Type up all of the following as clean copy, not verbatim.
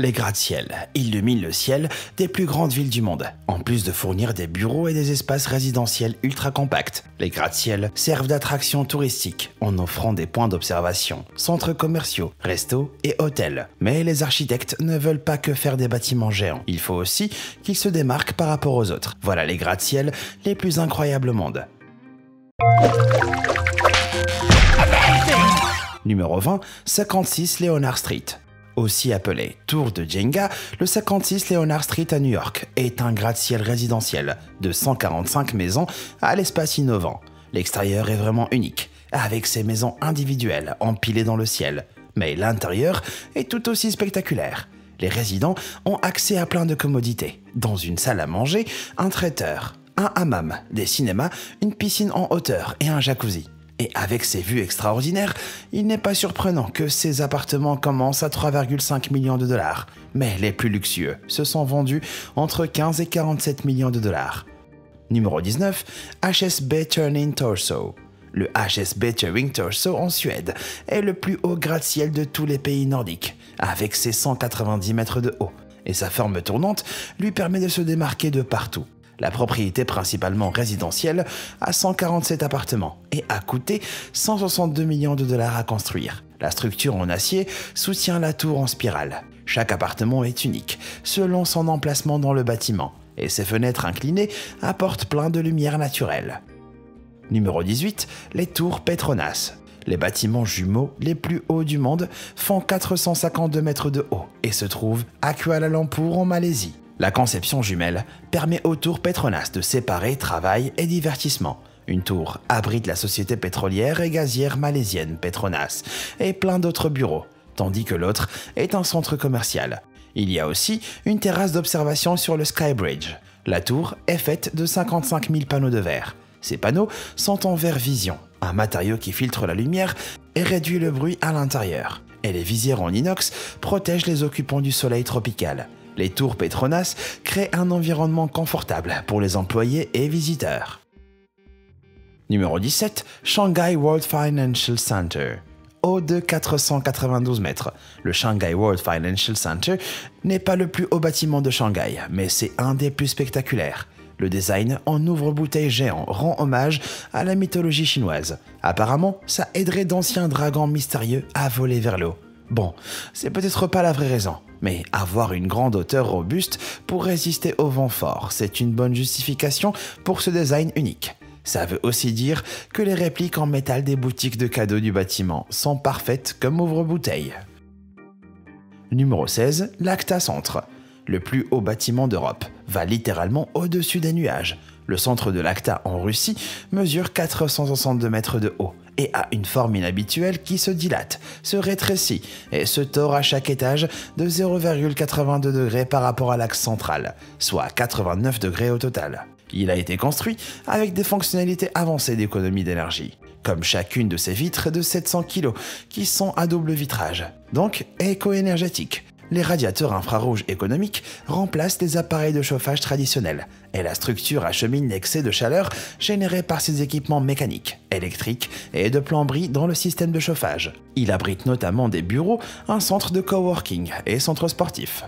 Les gratte-ciel illuminent le ciel des plus grandes villes du monde, en plus de fournir des bureaux et des espaces résidentiels ultra compacts. Les gratte-ciel servent d'attraction touristique en offrant des points d'observation, centres commerciaux, restos et hôtels. Mais les architectes ne veulent pas que faire des bâtiments géants. Il faut aussi qu'ils se démarquent par rapport aux autres. Voilà les gratte-ciel les plus incroyables au monde. Numéro 20, 56 Leonard Street. Aussi appelé Tour de Jenga, le 56 Leonard Street à New York est un gratte-ciel résidentiel de 145 maisons à l'espace innovant. L'extérieur est vraiment unique, avec ses maisons individuelles empilées dans le ciel. Mais l'intérieur est tout aussi spectaculaire. Les résidents ont accès à plein de commodités. Dans une salle à manger, un traiteur, un hammam, des cinémas, une piscine en hauteur et un jacuzzi. Et avec ces vues extraordinaires, il n'est pas surprenant que ces appartements commencent à 3,5 millions de dollars. Mais les plus luxueux se sont vendus entre 15 et 47 millions de dollars. Numéro 19, HSB Turning Torso. Le HSB Turning Torso en Suède est le plus haut gratte-ciel de tous les pays nordiques, avec ses 190 mètres de haut. Et sa forme tournante lui permet de se démarquer de partout. La propriété principalement résidentielle a 147 appartements et a coûté 162 millions de dollars à construire. La structure en acier soutient la tour en spirale. Chaque appartement est unique, selon son emplacement dans le bâtiment, et ses fenêtres inclinées apportent plein de lumière naturelle. Numéro 18, les tours Petronas. Les bâtiments jumeaux les plus hauts du monde font 452 mètres de haut et se trouvent à Kuala Lumpur en Malaisie. La conception jumelle permet aux tours Petronas de séparer travail et divertissement. Une tour abrite la société pétrolière et gazière malaisienne Petronas et plein d'autres bureaux, tandis que l'autre est un centre commercial. Il y a aussi une terrasse d'observation sur le Skybridge. La tour est faite de 55 000 panneaux de verre. Ces panneaux sont en verre vision, un matériau qui filtre la lumière et réduit le bruit à l'intérieur. Et les visières en inox protègent les occupants du soleil tropical. Les tours Petronas créent un environnement confortable pour les employés et visiteurs. Numéro 17, Shanghai World Financial Center. Haut de 492 mètres, le Shanghai World Financial Center n'est pas le plus haut bâtiment de Shanghai, mais c'est un des plus spectaculaires. Le design en ouvre-bouteille géant rend hommage à la mythologie chinoise. Apparemment, ça aiderait d'anciens dragons mystérieux à voler vers l'eau. Bon, c'est peut-être pas la vraie raison, mais avoir une grande hauteur robuste pour résister au vent fort, c'est une bonne justification pour ce design unique. Ça veut aussi dire que les répliques en métal des boutiques de cadeaux du bâtiment sont parfaites comme ouvre-bouteille. Numéro 16, l'Acta Centre. Le plus haut bâtiment d'Europe va littéralement au-dessus des nuages. Le centre de l'Acta en Russie mesure 462 mètres de haut et a une forme inhabituelle qui se dilate, se rétrécit et se tord à chaque étage de 0,82 degrés par rapport à l'axe central, soit 89 degrés au total. Il a été construit avec des fonctionnalités avancées d'économie d'énergie, comme chacune de ses vitres de 700 kg qui sont à double vitrage, donc éco-énergétiques. Les radiateurs infrarouges économiques remplacent les appareils de chauffage traditionnels et la structure achemine l'excès de chaleur généré par ces équipements mécaniques, électriques et de plomberie dans le système de chauffage. Il abrite notamment des bureaux, un centre de coworking et centre sportif.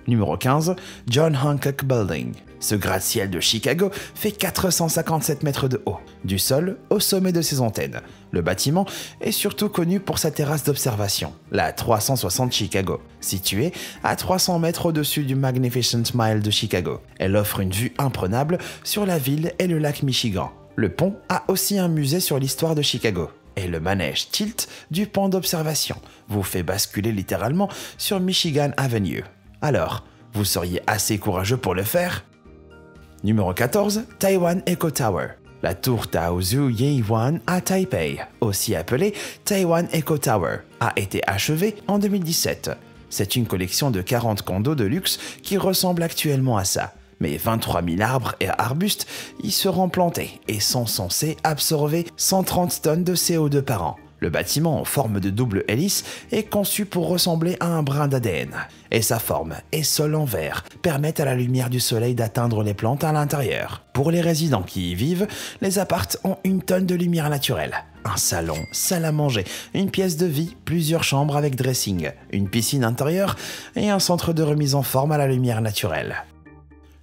Numéro 15, John Hancock Building. Ce gratte-ciel de Chicago fait 457 mètres de haut, du sol au sommet de ses antennes. Le bâtiment est surtout connu pour sa terrasse d'observation, la 360 Chicago, située à 300 mètres au-dessus du Magnificent Mile de Chicago. Elle offre une vue imprenable sur la ville et le lac Michigan. Le pont a aussi un musée sur l'histoire de Chicago. Et le manège tilt du pont d'observation vous fait basculer littéralement sur Michigan Avenue. Alors, vous seriez assez courageux pour le faire? Numéro 14, Taiwan Eco Tower. La tour Taozu Yiyuan à Taipei, aussi appelée Taiwan Eco Tower, a été achevée en 2017. C'est une collection de 40 condos de luxe qui ressemble actuellement à ça. Mais 23 000 arbres et arbustes y seront plantés et sont censés absorber 130 tonnes de CO2 par an. Le bâtiment en forme de double hélice est conçu pour ressembler à un brin d'ADN. Et sa forme et sol en verre permettent à la lumière du soleil d'atteindre les plantes à l'intérieur. Pour les résidents qui y vivent, les apparts ont une tonne de lumière naturelle. Un salon, salle à manger, une pièce de vie, plusieurs chambres avec dressing, une piscine intérieure et un centre de remise en forme à la lumière naturelle.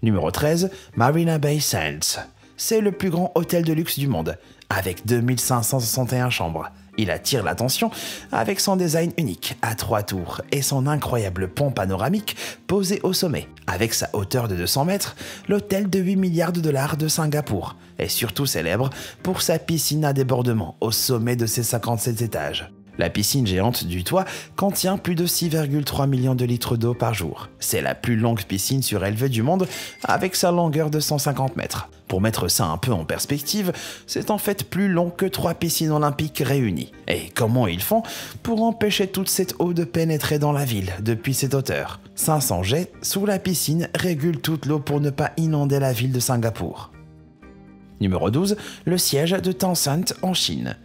Numéro 13, Marina Bay Sands. C'est le plus grand hôtel de luxe du monde, avec 2561 chambres. Il attire l'attention avec son design unique à 3 tours et son incroyable pont panoramique posé au sommet. Avec sa hauteur de 200 mètres, l'hôtel de 8 milliards de dollars de Singapour est surtout célèbre pour sa piscine à débordement au sommet de ses 57 étages. La piscine géante du toit contient plus de 6,3 millions de litres d'eau par jour. C'est la plus longue piscine surélevée du monde avec sa longueur de 150 mètres. Pour mettre ça un peu en perspective, c'est en fait plus long que 3 piscines olympiques réunies. Et comment ils font pour empêcher toute cette eau de pénétrer dans la ville depuis cette hauteur? 500 jets sous la piscine régulent toute l'eau pour ne pas inonder la ville de Singapour. Numéro 12, le siège de Tencent en Chine.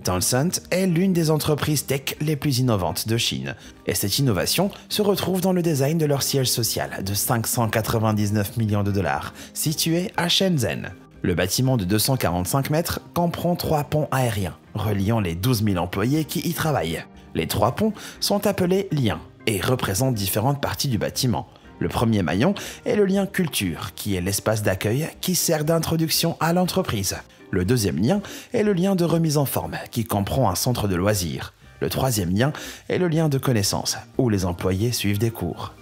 Tencent est l'une des entreprises tech les plus innovantes de Chine. Et cette innovation se retrouve dans le design de leur siège social de 599 millions de dollars, situé à Shenzhen. Le bâtiment de 245 mètres comprend 3 ponts aériens, reliant les 12 000 employés qui y travaillent. Les 3 ponts sont appelés liens et représentent différentes parties du bâtiment. Le premier maillon est le lien culture, qui est l'espace d'accueil qui sert d'introduction à l'entreprise. Le deuxième lien est le lien de remise en forme, qui comprend un centre de loisirs. Le troisième lien est le lien de connaissances, où les employés suivent des cours.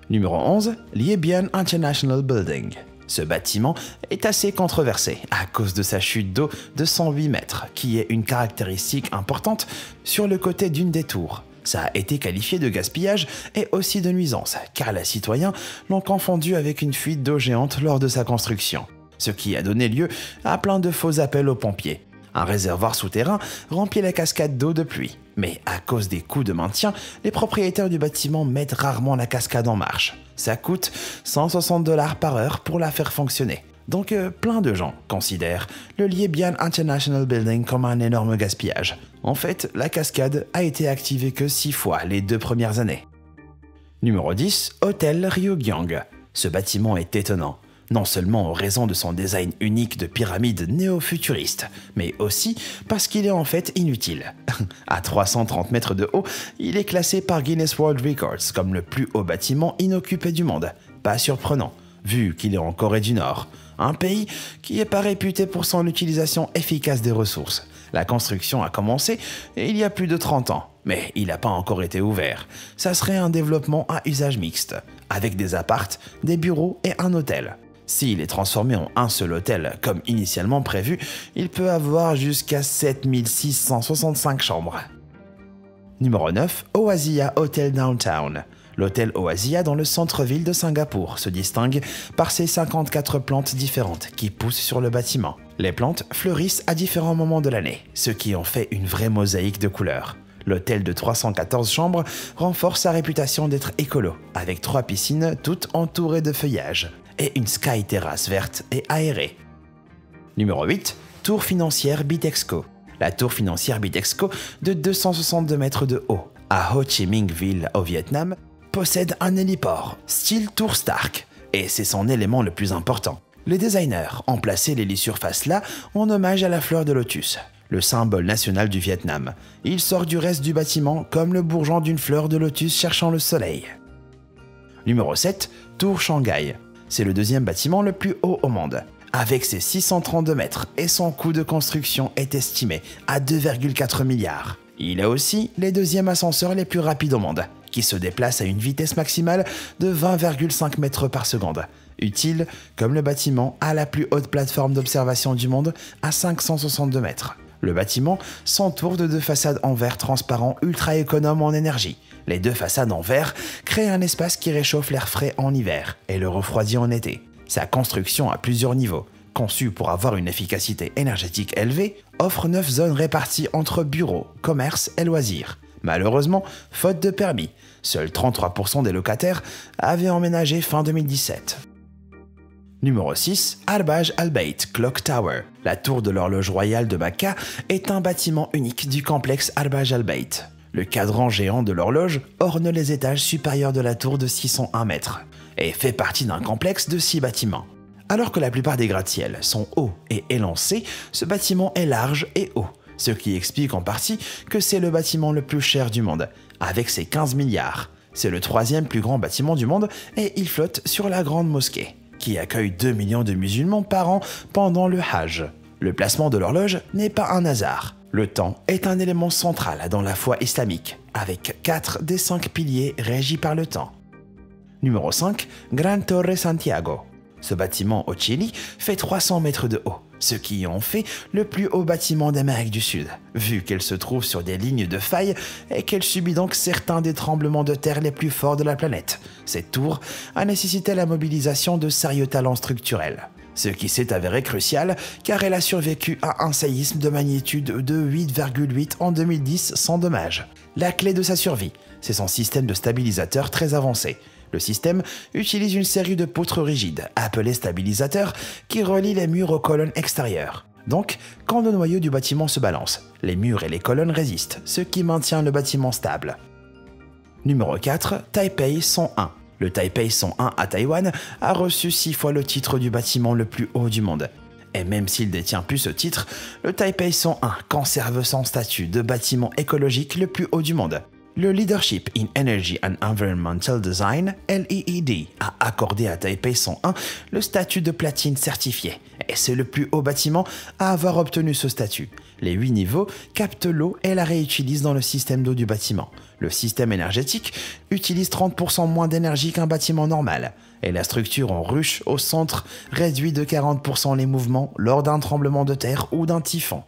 Numéro 11, Liebian International Building. Ce bâtiment est assez controversé à cause de sa chute d'eau de 108 mètres, qui est une caractéristique importante sur le côté d'une des tours. Ça a été qualifié de gaspillage et aussi de nuisance, car les citoyens l'ont confondu avec une fuite d'eau géante lors de sa construction. Ce qui a donné lieu à plein de faux appels aux pompiers. Un réservoir souterrain remplit la cascade d'eau de pluie. Mais à cause des coûts de maintien, les propriétaires du bâtiment mettent rarement la cascade en marche. Ça coûte 160 $ par heure pour la faire fonctionner. Donc plein de gens considèrent le Liebian International Building comme un énorme gaspillage. En fait, la cascade a été activée que 6 fois les 2 premières années. Numéro 10, Hôtel Ryugyong. Ce bâtiment est étonnant. Non seulement en raison de son design unique de pyramide néo-futuriste, mais aussi parce qu'il est en fait inutile. À 330 mètres de haut, il est classé par Guinness World Records comme le plus haut bâtiment inoccupé du monde. Pas surprenant, vu qu'il est en Corée du Nord, un pays qui n'est pas réputé pour son utilisation efficace des ressources. La construction a commencé il y a plus de 30 ans, mais il n'a pas encore été ouvert. Ça serait un développement à usage mixte, avec des apparts, des bureaux et un hôtel. S'il est transformé en un seul hôtel, comme initialement prévu, il peut avoir jusqu'à 7665 chambres. Numéro 9, Oasia Hotel Downtown. L'hôtel Oasia dans le centre-ville de Singapour se distingue par ses 54 plantes différentes qui poussent sur le bâtiment. Les plantes fleurissent à différents moments de l'année, ce qui en fait une vraie mosaïque de couleurs. L'hôtel de 314 chambres renforce sa réputation d'être écolo, avec 3 piscines toutes entourées de feuillage et une sky terrasse verte et aérée. Numéro 8, Tour financière Bitexco. La tour financière Bitexco de 262 mètres de haut, à Ho Chi Minh Ville au Vietnam, possède un héliport, style Tour Stark, et c'est son élément le plus important. Les designers ont placé l'hélisurface là en hommage à la fleur de lotus, le symbole national du Vietnam. Il sort du reste du bâtiment comme le bourgeon d'une fleur de lotus cherchant le soleil. Numéro 7, Tour Shanghai. C'est le deuxième bâtiment le plus haut au monde. Avec ses 632 mètres et son coût de construction est estimé à 2,4 milliards. Il a aussi les deuxièmes ascenseurs les plus rapides au monde, qui se déplacent à une vitesse maximale de 20,5 mètres par seconde. Utile, comme le bâtiment, à la plus haute plateforme d'observation du monde à 562 mètres. Le bâtiment s'entoure de 2 façades en verre transparent ultra économes en énergie. Les 2 façades en verre créent un espace qui réchauffe l'air frais en hiver et le refroidit en été. Sa construction à plusieurs niveaux, conçue pour avoir une efficacité énergétique élevée, offre 9 zones réparties entre bureaux, commerces et loisirs. Malheureusement, faute de permis, seuls 33% des locataires avaient emménagé fin 2017. Numéro 6, Arbaj Al Bait Clock Tower. La tour de l'horloge royale de Makka est un bâtiment unique du complexe Arbaj Al Bait. Le cadran géant de l'horloge orne les étages supérieurs de la tour de 601 mètres et fait partie d'un complexe de 6 bâtiments. Alors que la plupart des gratte-ciels sont hauts et élancés, ce bâtiment est large et haut, ce qui explique en partie que c'est le bâtiment le plus cher du monde, avec ses 15 milliards. C'est le 3e plus grand bâtiment du monde et il flotte sur la grande mosquée, qui accueille 2 millions de musulmans par an pendant le Hajj. Le placement de l'horloge n'est pas un hasard. Le temps est un élément central dans la foi islamique, avec 4 des 5 piliers régis par le temps. Numéro 5, Gran Torre Santiago. Ce bâtiment au Chili fait 300 mètres de haut, ce qui en fait le plus haut bâtiment d'Amérique du Sud, vu qu'elle se trouve sur des lignes de faille et qu'elle subit donc certains des tremblements de terre les plus forts de la planète. Cette tour a nécessité la mobilisation de sérieux talents structurels, ce qui s'est avéré crucial car elle a survécu à un séisme de magnitude de 8,8 en 2010 sans dommages. La clé de sa survie, c'est son système de stabilisateur très avancé. Le système utilise une série de poutres rigides, appelées stabilisateurs, qui relient les murs aux colonnes extérieures. Donc, quand le noyau du bâtiment se balance, les murs et les colonnes résistent, ce qui maintient le bâtiment stable. Numéro 4, Taipei 101. Le Taipei 101 à Taïwan a reçu 6 fois le titre du bâtiment le plus haut du monde. Et même s'il détient plus ce titre, le Taipei 101 conserve son statut de bâtiment écologique le plus haut du monde. Le Leadership in Energy and Environmental Design, LEED, a accordé à Taipei 101 le statut de platine certifié, et c'est le plus haut bâtiment à avoir obtenu ce statut. Les 8 niveaux captent l'eau et la réutilisent dans le système d'eau du bâtiment. Le système énergétique utilise 30% moins d'énergie qu'un bâtiment normal, et la structure en ruche au centre réduit de 40% les mouvements lors d'un tremblement de terre ou d'un typhon.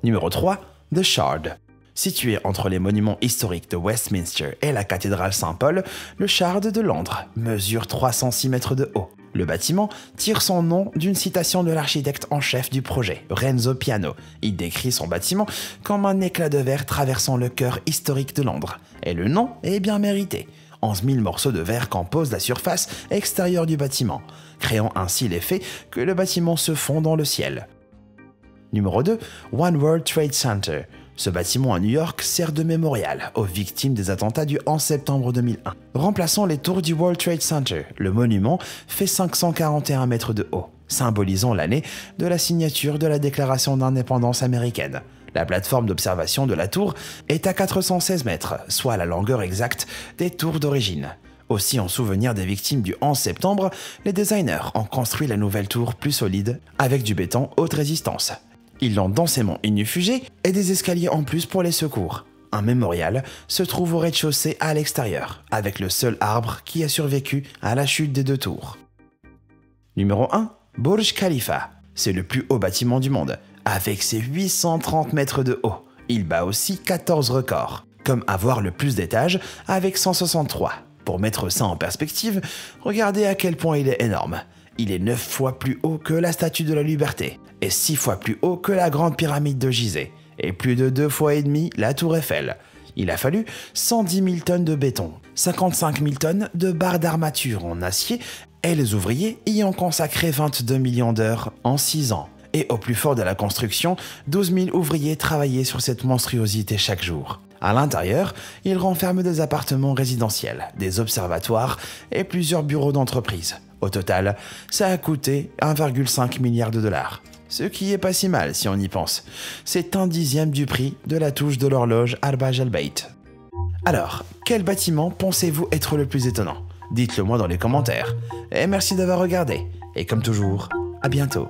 Numéro 3, The Shard. Situé entre les monuments historiques de Westminster et la cathédrale Saint-Paul, le Shard de Londres mesure 306 mètres de haut. Le bâtiment tire son nom d'une citation de l'architecte en chef du projet, Renzo Piano. Il décrit son bâtiment comme un éclat de verre traversant le cœur historique de Londres. Et le nom est bien mérité. 11 000 morceaux de verre composent la surface extérieure du bâtiment, créant ainsi l'effet que le bâtiment se fond dans le ciel. Numéro 2, One World Trade Center. Ce bâtiment à New York sert de mémorial aux victimes des attentats du 11 septembre 2001. Remplaçant les tours du World Trade Center, le monument fait 541 mètres de haut, symbolisant l'année de la signature de la Déclaration d'indépendance américaine. La plateforme d'observation de la tour est à 416 mètres, soit la longueur exacte des tours d'origine. Aussi, en souvenir des victimes du 11 septembre, les designers ont construit la nouvelle tour plus solide avec du béton haute résistance. Ils l'ont densément ignifugé et des escaliers en plus pour les secours. Un mémorial se trouve au rez-de-chaussée à l'extérieur, avec le seul arbre qui a survécu à la chute des 2 tours. Numéro 1, Burj Khalifa. C'est le plus haut bâtiment du monde, avec ses 830 mètres de haut. Il bat aussi 14 records, comme avoir le plus d'étages avec 163. Pour mettre ça en perspective, regardez à quel point il est énorme. Il est 9 fois plus haut que la Statue de la Liberté et 6 fois plus haut que la Grande Pyramide de Gizeh et plus de 2 fois et demi la Tour Eiffel. Il a fallu 110 000 tonnes de béton, 55 000 tonnes de barres d'armature en acier et les ouvriers y ont consacré 22 millions d'heures en 6 ans. Et au plus fort de la construction, 12 000 ouvriers travaillaient sur cette monstruosité chaque jour. À l'intérieur, il renferme des appartements résidentiels, des observatoires et plusieurs bureaux d'entreprise. Au total, ça a coûté 1,5 milliard de dollars. Ce qui est pas si mal si on y pense. C'est 1/10 du prix de la touche de l'horloge Arbaj Al Bait. Alors, quel bâtiment pensez-vous être le plus étonnant? Dites-le moi dans les commentaires. Et merci d'avoir regardé. Et comme toujours, à bientôt.